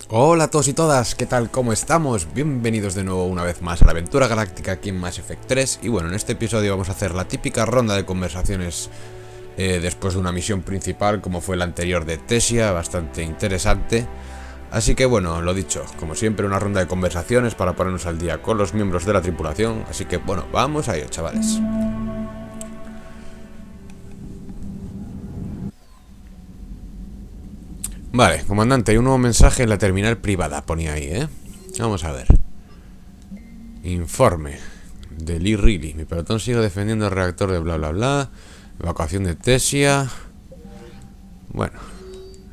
Hola a todos y todas, ¿qué tal? ¿Cómo estamos? Bienvenidos de nuevo una vez más a la aventura galáctica aquí en Mass Effect 3. Y bueno, en este episodio vamos a hacer la típica ronda de conversaciones después de una misión principal, como fue la anterior de Tesia, bastante interesante. Así que bueno, lo dicho, como siempre una ronda de conversaciones para ponernos al día con los miembros de la tripulación. Así que bueno, vamos a ello, chavales. Vale, comandante, hay un nuevo mensaje en la terminal privada, ponía ahí, ¿eh? Vamos a ver. Informe de Lee Riley. Mi pelotón sigue defendiendo el reactor de bla bla bla. Evacuación de Tesia. Bueno,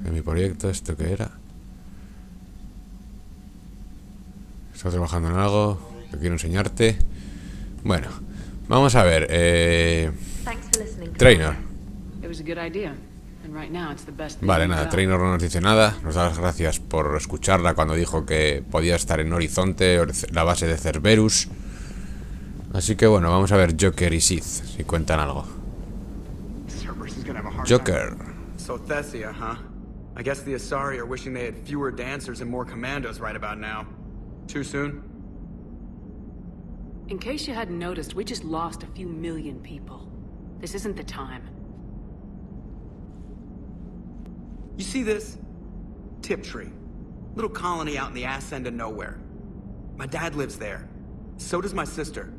en mi proyecto, ¿esto qué era? Estoy trabajando en algo que quiero enseñarte. Bueno, vamos a ver. Trainer. Vale, nada, Trainer no nos dice nada. Nos da las gracias por escucharla cuando dijo que podía estar en Horizonte, la base de Cerberus. Así que bueno, vamos a ver Joker y Sith, si cuentan algo. Joker. So Thessia, huh? I guess the Asari are wishing they had fewer dancers and more commandos right about now. Too soon? In case you hadn't noticed, we just lost a few million people. This isn't the time. You see this? Tiptree. Little colony out in the ass end of nowhere. My dad lives there. So does my sister.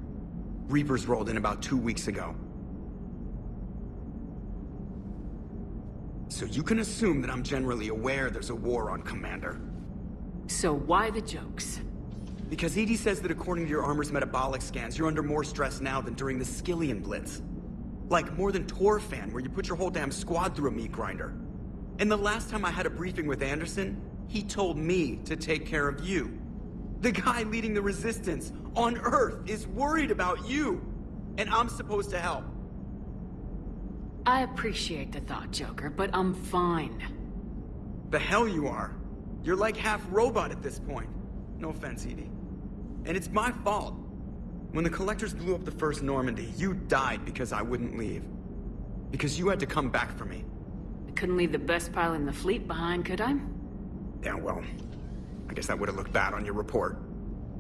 Reapers rolled in about 2 weeks ago. So you can assume that I'm generally aware there's a war on, Commander. So why the jokes? Because EDI says that according to your armor's metabolic scans, you're under more stress now than during the Skillian Blitz. Like more than Torfan, where you put your whole damn squad through a meat grinder. And the last time I had a briefing with Anderson, he told me to take care of you. The guy leading the resistance on Earth is worried about you. And I'm supposed to help. I appreciate the thought, Joker, but I'm fine. The hell you are. You're like half robot at this point. No offense, Edie. And it's my fault. When the Collectors blew up the first Normandy, you died because I wouldn't leave. Because you had to come back for me. I couldn't leave the best pilot in the fleet behind, could I? Yeah, well, I guess that would have looked bad on your report.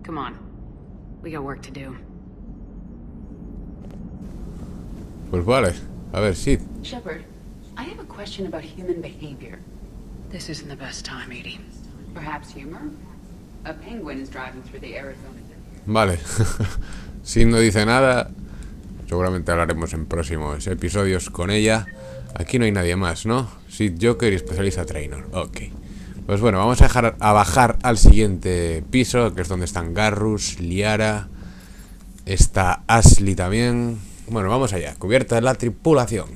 Come on. We got work to do. Pues vale. A ver, Sith. Shepard, I have a question about human behavior. This isn't the best time, Edie. Perhaps humor? A penguin is driving through the Arizona desert. Vale. Si no dice nada, seguramente hablaremos en próximos episodios con ella. Aquí no hay nadie más, ¿no? Sith, Joker y especialista Trainer. Ok. Pues bueno, vamos a bajar al siguiente piso, que es donde están Garrus, Liara. Está Ashley también. Bueno, vamos allá. Cubierta de la tripulación.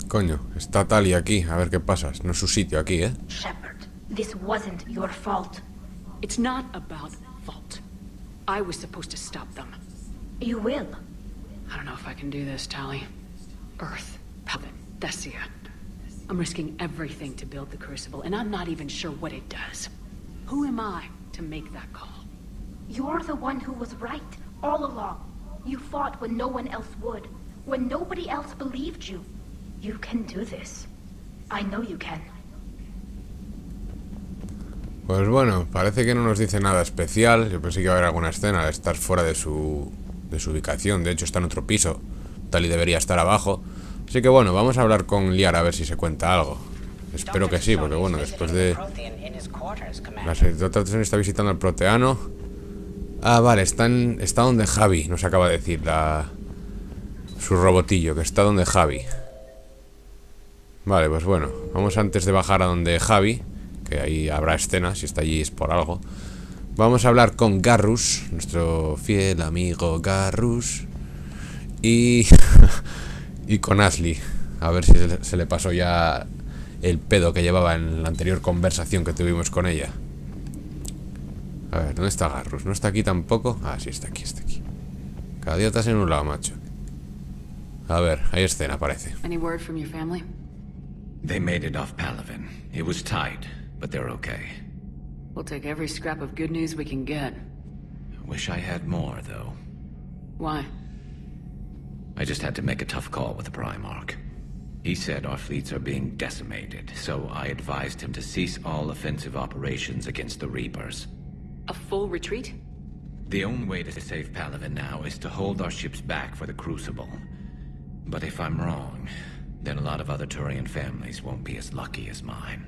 Coño, está Tali aquí. A ver qué pasa. No es su sitio aquí, ¿eh? Shepard, this wasn't your fault. It's not about fault. I was supposed to stop them. You will. I don't know if I can do this, Tali. Earth, Palpin, Thessia. I'm risking everything to build the Crucible, and I'm not even sure what it does. Who am I to make that call? You're the one who was right, all along. You fought when no one else would, when nobody else believed you. You can do this. I know you can. Pues bueno, parece que no nos dice nada especial. Yo pensé que iba a haber alguna escena de estar fuera de su ubicación. De hecho está en otro piso. Tali debería estar abajo. Así que bueno, vamos a hablar con Liara a ver si se cuenta algo. Espero que sí, porque bueno, después de... La secretaria está visitando al proteano. Ah, vale, está donde Javi, nos acaba de decir su robotillo, que está donde Javi. Vale, pues bueno, vamos antes de bajar a donde Javi, que ahí habrá escena, si está allí es por algo. Vamos a hablar con Garrus, nuestro fiel amigo Garrus. Y con Ashley, a ver si se le pasó ya el pedo que llevaba en la anterior conversación que tuvimos con ella. A ver, ¿dónde está Garrus? ¿No está aquí tampoco? Ah, sí, está aquí, está aquí. Cada día estás en un lado, macho. A ver, hay escena, parece. Any word from your family? They made it off Palaven. It was tight, but they're okay. We'll take every scrap of good news we can get. Wish I had more, though. Why? I just had to make a tough call with the Primarch. He said our fleets are being decimated, so I advised him to cease all offensive operations against the Reapers. A full retreat? The only way to save Palaven now is to hold our ships back for the Crucible. But if I'm wrong, then a lot of other Turian families won't be as lucky as mine.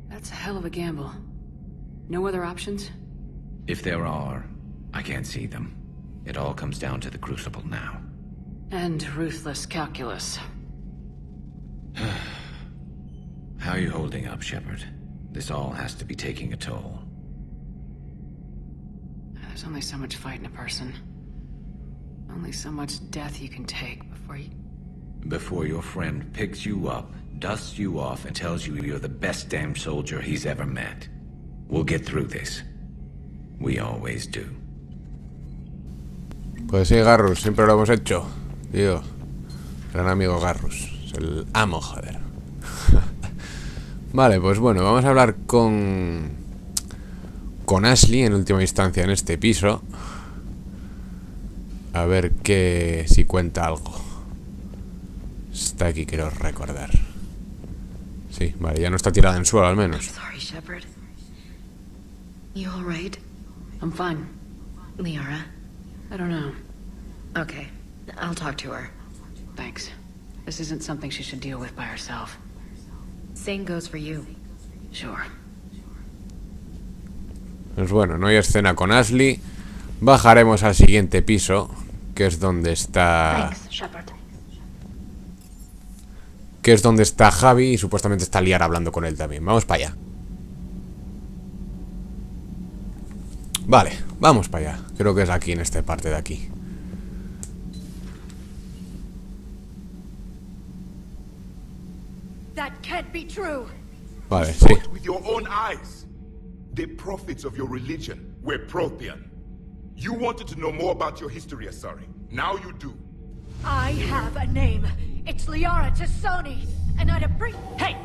That's a hell of a gamble. No other options? If there are, I can't see them. It all comes down to the Crucible now. And ruthless calculus. How are you holding up, Shepard? This all has to be taking a toll. There's only so much fight in a person. Only so much death you can take Before your friend picks you up, dusts you off, and tells you you're the best damn soldier he's ever met. We'll get through this. We always do. Pues sí, Garrus, siempre lo hemos hecho. Tío, gran amigo Garrus. Es el amo, joder. Vale, pues bueno, vamos a hablar con Ashley en última instancia en este piso. A ver si cuenta algo. Está aquí, quiero recordar. Sí, vale, ya no está tirada en el suelo al menos. Sorry, Shepard. You all right? I'm fine. Liara? I don't know. Okay, I'll talk to her. Thanks. This isn't something she should deal with by herself. Same goes for you. Sure. Pues bueno, no hay escena con Ashley. Bajaremos al siguiente piso, que es donde está... Thanks, Shepard. Que es donde está Javi y supuestamente está Liara hablando con él también. Vamos para allá. Vale, vamos para allá. Creo que es aquí, en esta parte de aquí. That can't be true. Vale, sí. With your own eyes. The prophets of your religion were Prothean. You wanted to know more about your history, Asari. Now you do. I have a name. It's Liara Tassoni, and I'd appreciate. Hey!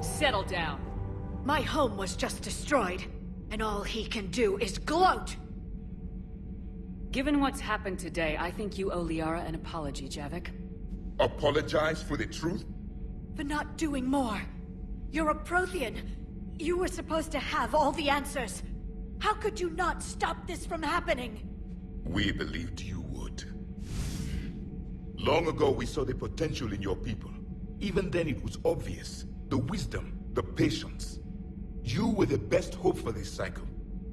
Settle down. My home was just destroyed, and all he can do is gloat. Given what's happened today, I think you owe Liara an apology, Javik. Apologize for the truth? For not doing more. You're a Prothean. You were supposed to have all the answers. How could you not stop this from happening? We believed you would. Long ago, we saw the potential in your people. Even then, it was obvious. The wisdom, the patience. You were the best hope for this cycle.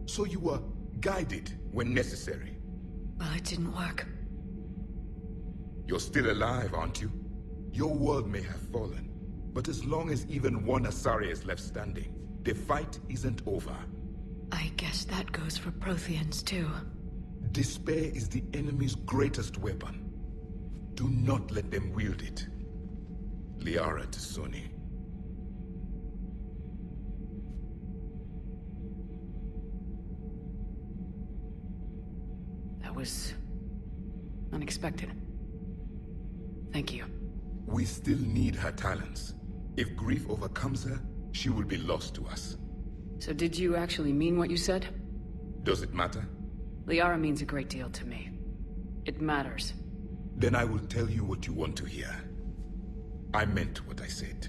So you were guided when necessary. Well, it didn't work. You're still alive, aren't you? Your world may have fallen, but as long as even one Asari is left standing, the fight isn't over. I guess that goes for Protheans, too. Despair is the enemy's greatest weapon. Do not let them wield it. Liara Tassoni. That was unexpected. Thank you. We still need her talents. If grief overcomes her, she will be lost to us. So did you actually mean what you said? Does it matter? Liara means a great deal to me. It matters. Then I will tell you what you want to hear. I meant what I said.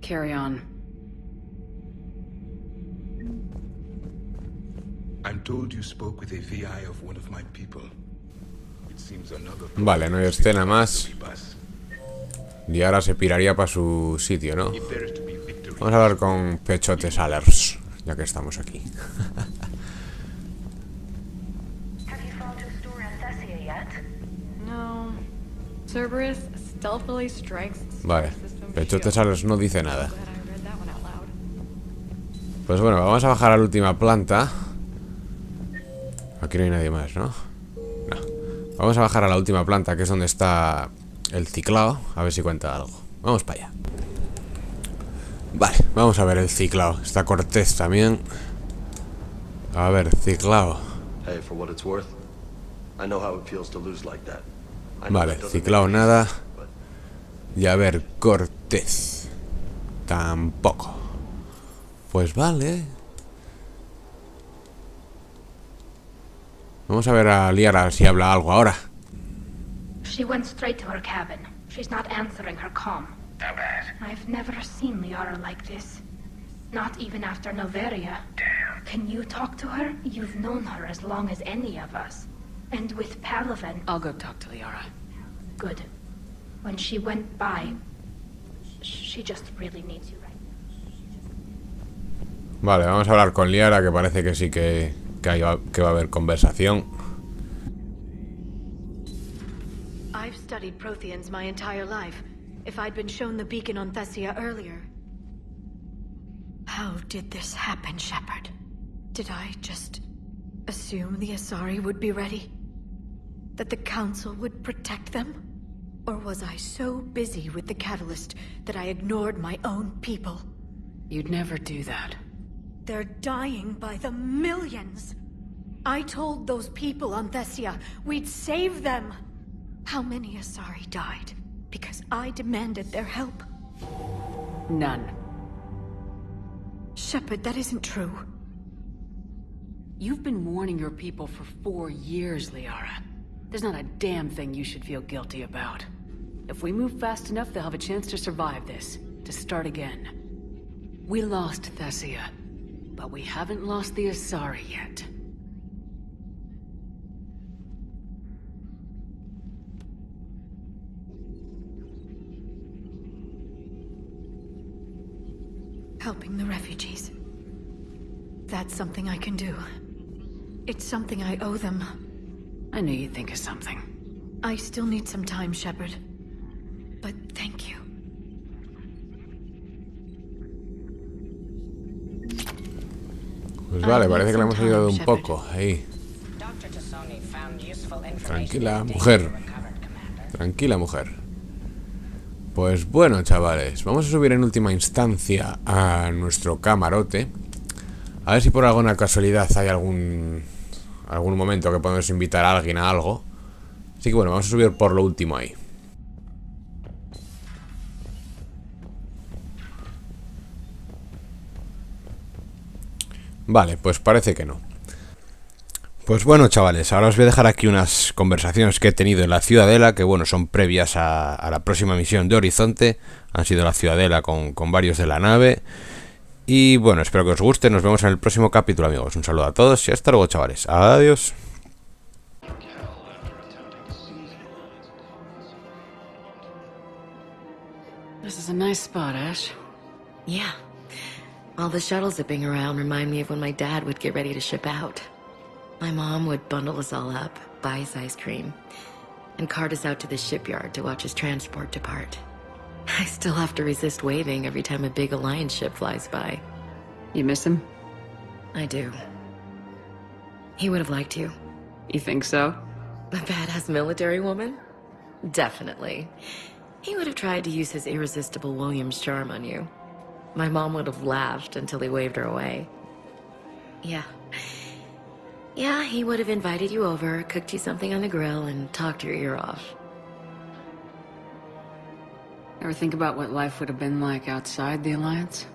Carry on. I'm told you spoke with a VI of one of my people. It seems another... Vale, no hay escena más. Y ahora se piraría para su sitio, ¿no? If there is to be victory, Vamos a hablar con Pechote Salers, ya que estamos aquí. Have you found to store Thessia yet? No. Cerberus stealthily strikes the Vale, system Pechote shield. Salers no dice nada. Glad I read that one out loud. Pues bueno, vamos a bajar a la última planta. Aquí no hay nadie más, ¿no? No. Vamos a bajar a la última planta, que es donde está el ciclao. A ver si cuenta algo. Vamos para allá. Vale, vamos a ver el ciclao. Está Cortés también. A ver, ciclao. Hey, for what it's worth, I know how it feels to lose like that. I know Vale, it doesn't ciclao make nada. sense, but Y a ver, Cortés tampoco. Pues vale. Vamos a ver a Liara si habla algo ahora. She went straight to her cabin. She's not answering her comm. How bad? I've never seen Liara like this. Not even after Noveria. Damn. Can you talk to her? You've known her as long as any of us. And with Palaven... I'll go talk to Liara. Good. When she went by, she just really needs you right now. Vale, vamos a hablar con Liara, que parece que sí que va a haber conversación. I've studied Protheans my entire life. If I'd been shown the beacon on Thessia earlier... How did this happen, Shepard? Did I just assume the Asari would be ready? That the Council would protect them? Or was I so busy with the Catalyst that I ignored my own people? You'd never do that. They're dying by the millions. I told those people on Thessia we'd save them. How many Asari died because I demanded their help? None. Shepard, that isn't true. You've been warning your people for 4 years, Liara. There's not a damn thing you should feel guilty about. If we move fast enough, they'll have a chance to survive this, to start again. We lost Thessia, but we haven't lost the Asari yet. Helping the refugees. That's something I can do. It's something I owe them. I knew you'd think of something. I still need some time, Shepard. But thank you. Pues vale, parece que le hemos ayudado un poco. Ahí. Tranquila, mujer. Tranquila, mujer. Pues bueno, chavales, vamos a subir en última instancia a nuestro camarote. A ver si por alguna casualidad hay algún momento que podemos invitar a alguien a algo. Así que bueno, vamos a subir por lo último ahí. Vale, pues parece que no. Pues bueno, chavales, ahora os voy a dejar aquí unas conversaciones que he tenido en la Ciudadela, que bueno, son previas a la próxima misión de Horizonte. Han sido la Ciudadela con varios de la nave. Y bueno, espero que os guste. Nos vemos en el próximo capítulo, amigos. Un saludo a todos y hasta luego, chavales. Adiós. This is a nice spot, Ash. Yeah. All the shuttles zipping around remind me of when my dad would get ready to ship out. My mom would bundle us all up, buy us ice cream, and cart us out to the shipyard to watch his transport depart. I still have to resist waving every time a big Alliance ship flies by. You miss him? I do. He would have liked you. You think so? A badass military woman? Definitely. He would have tried to use his irresistible Williams charm on you. My mom would have laughed until he waved her away. Yeah, he would have invited you over, cooked you something on the grill, and talked your ear off. Ever think about what life would have been like outside the Alliance?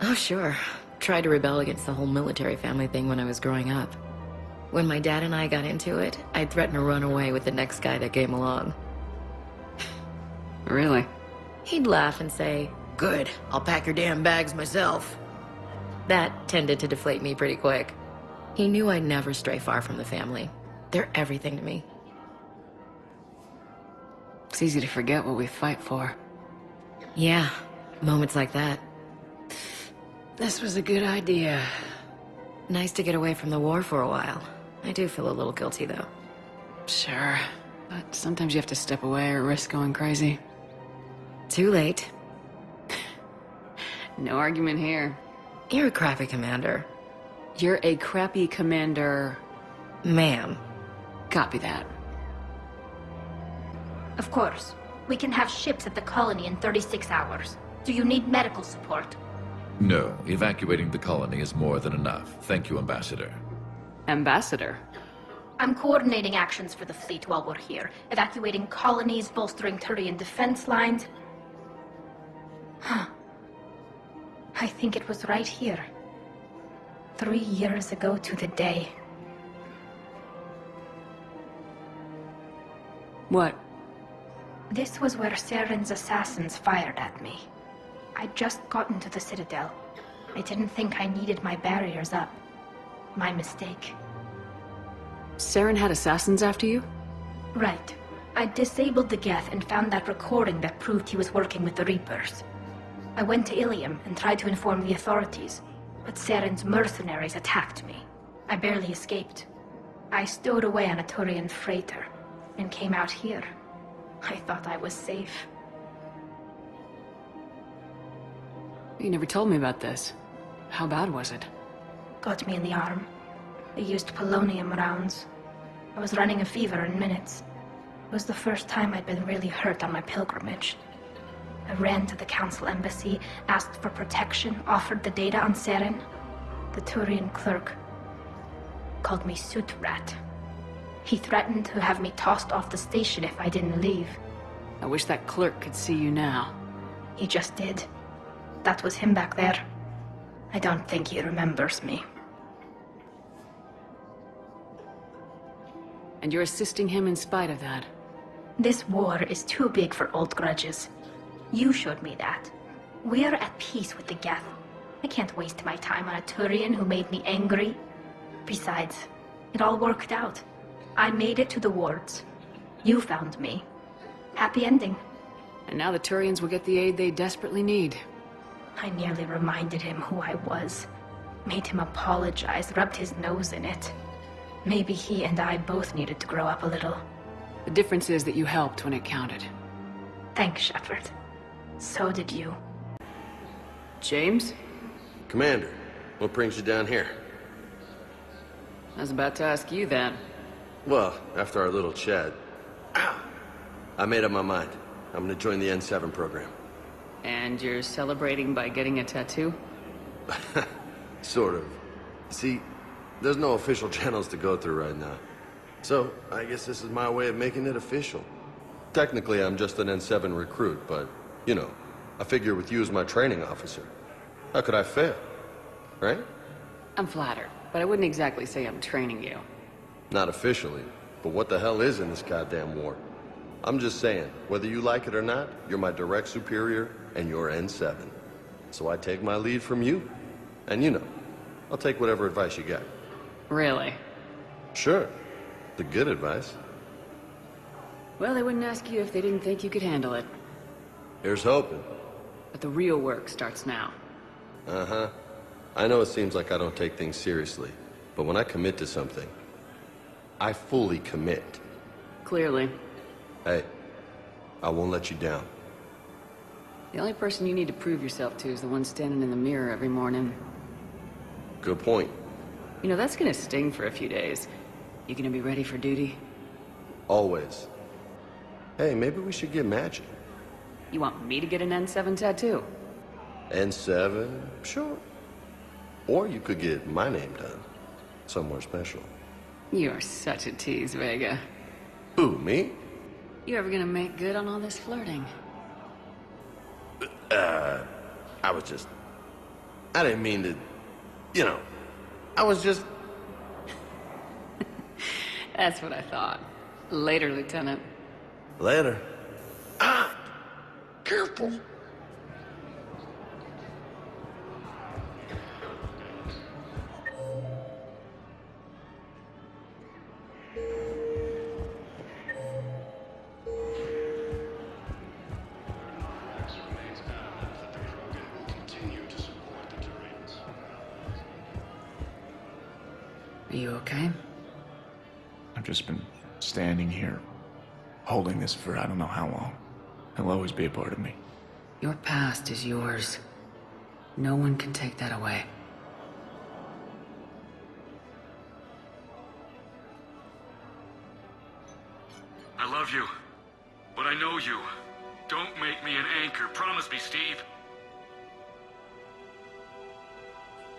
Oh, sure. Tried to rebel against the whole military family thing when I was growing up. When my dad and I got into it, I'd threaten to run away with the next guy that came along. Really? He'd laugh and say, "Good, I'll pack your damn bags myself." That tended to deflate me pretty quick. He knew I'd never stray far from the family. They're everything to me. It's easy to forget what we fight for. Yeah, moments like that. This was a good idea. Nice to get away from the war for a while. I do feel a little guilty, though. Sure, but sometimes you have to step away or risk going crazy. Too late. No argument here. You're a crappy commander. You're a crappy commander. Ma'am. Copy that. Of course. We can have ships at the colony in 36 hours. Do you need medical support? No, evacuating the colony is more than enough. Thank you, Ambassador. Ambassador? I'm coordinating actions for the fleet while we're here. Evacuating colonies, bolstering Turian defense lines. Huh. I think it was right here. 3 years ago to the day. What? This was where Saren's assassins fired at me. I'd just gotten to the Citadel. I didn't think I needed my barriers up. My mistake. Saren had assassins after you? Right. I disabled the Geth and found that recording that proved he was working with the Reapers. I went to Ilium and tried to inform the authorities, but Saren's mercenaries attacked me. I barely escaped. I stowed away on a Turian freighter and came out here. I thought I was safe. You never told me about this. How bad was it? Got me in the arm. They used polonium rounds. I was running a fever in minutes. It was the first time I'd been really hurt on my pilgrimage. I ran to the Council embassy, asked for protection, offered the data on Saren. The Turian clerk called me Soot Rat. He threatened to have me tossed off the station if I didn't leave. I wish that clerk could see you now. He just did. That was him back there. I don't think he remembers me. And you're assisting him in spite of that. This war is too big for old grudges. You showed me that. We're at peace with the Geth. I can't waste my time on a Turian who made me angry. Besides, it all worked out. I made it to the wards. You found me. Happy ending. And now the Turians will get the aid they desperately need. I nearly reminded him who I was. Made him apologize, rubbed his nose in it. Maybe he and I both needed to grow up a little. The difference is that you helped when it counted. Thanks, Shepard. So did you. James? Commander, what brings you down here? I was about to ask you that. Well, after our little chat, I made up my mind. I'm gonna join the N7 program. And you're celebrating by getting a tattoo? Sort of. See, there's no official channels to go through right now. So, I guess this is my way of making it official. Technically, I'm just an N7 recruit, but, you know, I figure with you as my training officer, how could I fail? Right? I'm flattered, but I wouldn't exactly say I'm training you. Not officially, but what the hell is in this goddamn war? I'm just saying, whether you like it or not, you're my direct superior, and you're N7. So I take my lead from you. And you know, I'll take whatever advice you got. Really? Sure. The good advice. Well, they wouldn't ask you if they didn't think you could handle it. Here's hoping. But the real work starts now. Uh-huh. I know it seems like I don't take things seriously, but when I commit to something, I fully commit. Clearly. Hey, I won't let you down. The only person you need to prove yourself to is the one standing in the mirror every morning. Good point. You know, that's gonna sting for a few days. You gonna be ready for duty? Always. Hey, maybe we should get matching. You want me to get an N7 tattoo? N7? Sure. Or you could get my name done. Somewhere special. You're such a tease, Vega. Who, me? You ever gonna make good on all this flirting? I didn't mean to, you know, I was just... That's what I thought. Later, Lieutenant. Later. Ah! Careful. Are you okay? I've just been standing here, holding this for I don't know how long. It'll always be a part of me. Your past is yours. No one can take that away. I love you, but I know you. Don't make me an anchor. Promise me, Steve.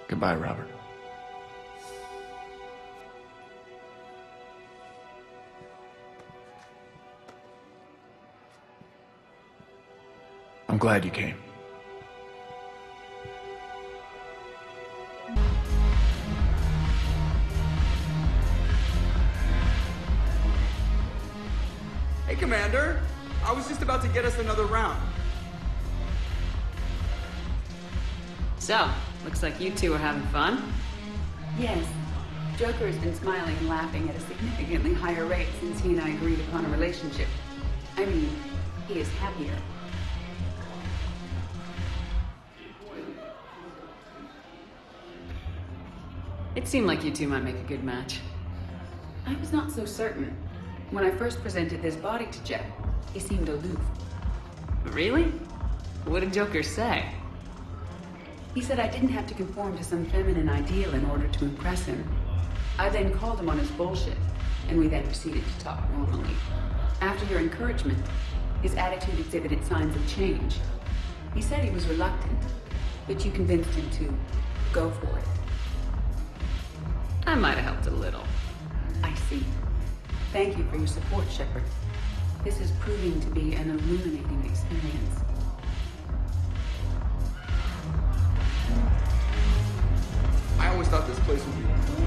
Goodbye, Robert. I'm glad you came. Hey, Commander. I was just about to get us another round. So, looks like you two are having fun. Yes. Joker has been smiling and laughing at a significantly higher rate since he and I agreed upon a relationship. I mean, he is happier. It seemed like you two might make a good match. I was not so certain. When I first presented this body to Jeff, he seemed aloof. Really? What did Joker say? He said I didn't have to conform to some feminine ideal in order to impress him. I then called him on his bullshit, and we then proceeded to talk normally. After your encouragement, his attitude exhibited signs of change. He said he was reluctant, but you convinced him to go for it. I might have helped a little. I see. Thank you for your support, Shepard. This is proving to be an illuminating experience. I always thought this place would be cool